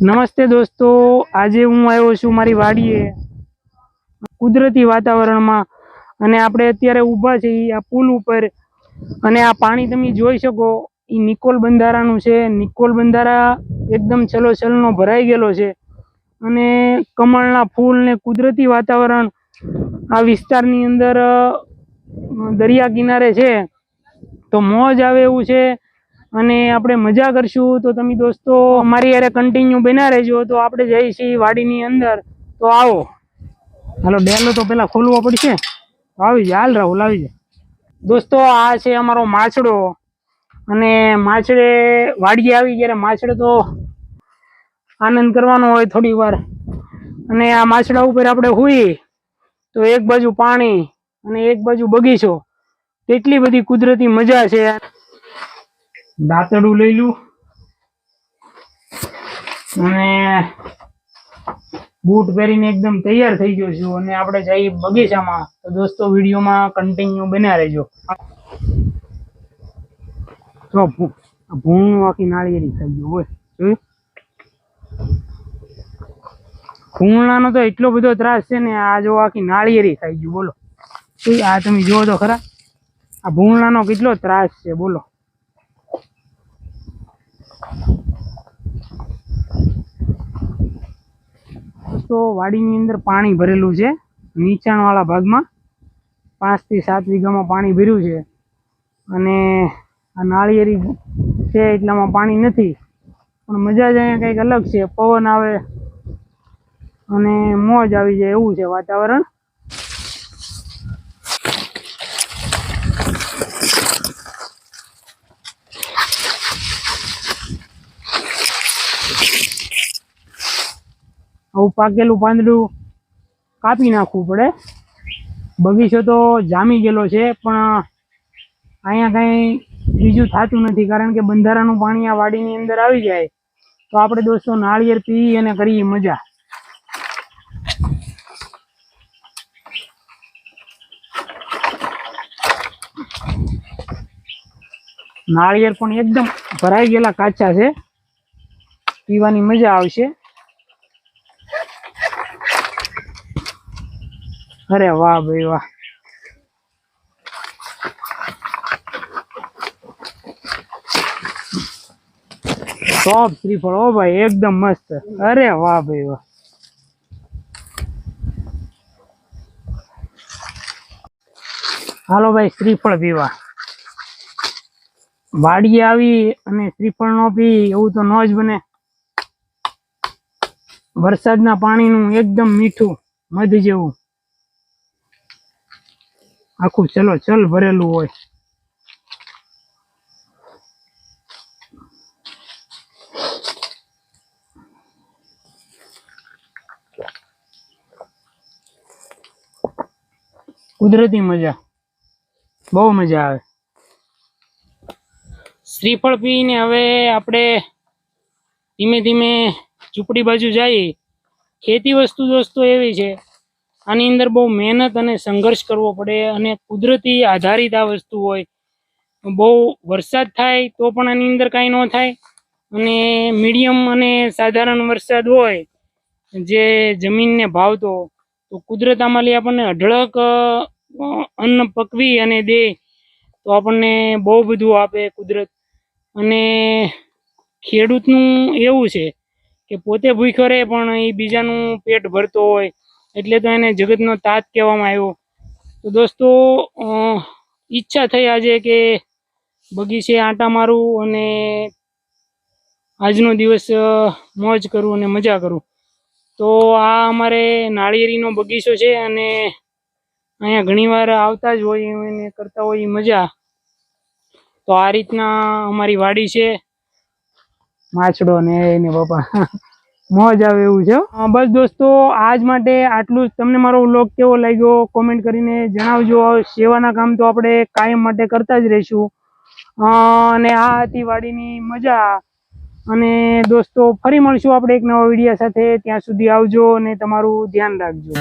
નમસ્તે દોસ્તો, આજે હું આવ્યો છું મારી વાડીએ કુદરતી વાતાવરણમાં અને આપણે અત્યારે ઊભા છીએ આ પુલ ઉપર અને આ પાણી તમે જોઈ શકો એ નિકોલ બંધારાનું છે. નિકોલ બંધારા એકદમ છલોછલનો ભરાઈ ગયેલો છે અને કમળના ફૂલ ને કુદરતી વાતાવરણ આ વિસ્તારની અંદર દરિયા કિનારે છે તો મોજ આવે એવું છે અને આપણે મજા કરશું. તો તમે દોસ્તો અમારી યારે કન્ટિન્યુ બના રહેજો. તો આપણે જઈએ છીએ વાડીની અંદર. તો આવો, હાલો ડેલો તો પેલા ખોલવો પડશે. આવી જાય, હાલ રાહુલ આવી જાય. દોસ્તો આ છે અમારો માછડો અને માછડે વાડીએ આવી જ્યારે માછડે તો આનંદ કરવાનો હોય થોડી વાર અને આ માછડા ઉપર આપણે હુઈ તો એક બાજુ પાણી અને એક બાજુ બગીચો, કેટલી બધી કુદરતી મજા છે. દાંતડું લઈ લું અને બૂટ પહેરીને એકદમ તૈયાર થઈ ગયો છું અને આપણે જઈએ બગીચામાં. તો દોસ્તો વિડીયોમાં કન્ટિન્યુ બન્યા રહેજો. તો ભૂંગળું આખી નાળિયેરી થઈ ગયું હોય જોયું. ભૂંગળાનો તો એટલો બધો ત્રાસ છે ને, આ જો આખી નાળિયેરી થઈ ગયું. બોલો આ તમે જુઓ તો ખરા, આ ભૂંગળાનો કેટલો ત્રાસ છે બોલો. તો વાડીની અંદર પાણી ભરેલું છે નીચાણ વાળા ભાગમાં, 5 થી 7 વીઘામાં પાણી ભર્યું છે અને આ નાળિયેરી છે એટલામાં પાણી નથી, પણ મજા જ અહીંયા કંઈક અલગ છે. પવન આવે અને મોજ આવી જાય એવું છે વાતાવરણ. આવું પાકેલું પાંદડું કાપી નાખવું પડે. બગીચો તો જામી ગયેલો છે પણ અહીંયા કંઈ બીજું થતું નથી, કારણ કે બંધારાનું પાણી આ વાડીની અંદર આવી જાય તો આપણે દોસ્તો નાળિયેર પી અને કરીએ મજા. નાળિયેર પણ એકદમ ભરાઈ ગયેલા કાચા છે, પીવાની મજા આવશે. અરે વાહ ભાઈ વાહ, ટોપ શ્રીફળ હો ભાઈ, એકદમ મસ્ત. અરે વાહ ભાઈ વાહ. હાલો ભાઈ શ્રીફળ પીવા. વાડીએ આવી અને શ્રીફળ નો પી એવું તો ન જ બને. વરસાદના પાણીનું એકદમ મીઠું મધ જેવું આખું ચલો ચલ ભરેલું હોય. કુદરતી મજા, બહુ મજા આવે. શ્રીફળ પીને હવે આપણે ધીમે ધીમે ઝૂંપડી બાજુ જઈએ. ખેતી વસ્તુ દોસ્તો એવી છે, આની અંદર બહુ મહેનત અને સંઘર્ષ કરવો પડે અને કુદરતી આધારિત આ વસ્તુ હોય. બહુ વરસાદ થાય તો પણ આની અંદર કાંઈ ન થાય અને મીડિયમ અને સાધારણ વરસાદ હોય જે જમીનને ભાવતો, તો કુદરત આમાંથી આપણને અઢળક અન્ન પકવી અને દે તો આપણને બહુ બધું આપે કુદરત. અને ખેડૂતનું એવું છે કે પોતે ભૂખ્યો રહે પણ એ બીજાનું પેટ ભરતો હોય, એટલે તો એને જગતનો તાત કહેવામાં આવ્યો. તો દોસ્તો ઈચ્છા થઈ આજે કે બગીચે આંટા મારું અને આજનો દિવસ મોજ કરું અને મજા કરું. તો આ અમારે નાળિયેરીનો બગીચો છે અને અહીંયા ઘણીવાર આવતા જ હોય અને કરતા હોય મજા. તો આ રીતના અમારી વાડી છે. માછડો ને એને બાપા મોજ આવે એવું છે. બસ દોસ્તો આજ માટે આટલું જ. તમને મારો વ્લોગ કેવો લાગ્યો કોમેન્ટ કરીને જણાવજો. સેવાના કામ તો આપણે કાયમ માટે કરતા જ રહીશું અને આ હતી વાડીની મજા. અને દોસ્તો ફરી મળશું આપણે એક નવા વિડીયો સાથે. ત્યાં સુધી આવજો અને તમારું ધ્યાન રાખજો.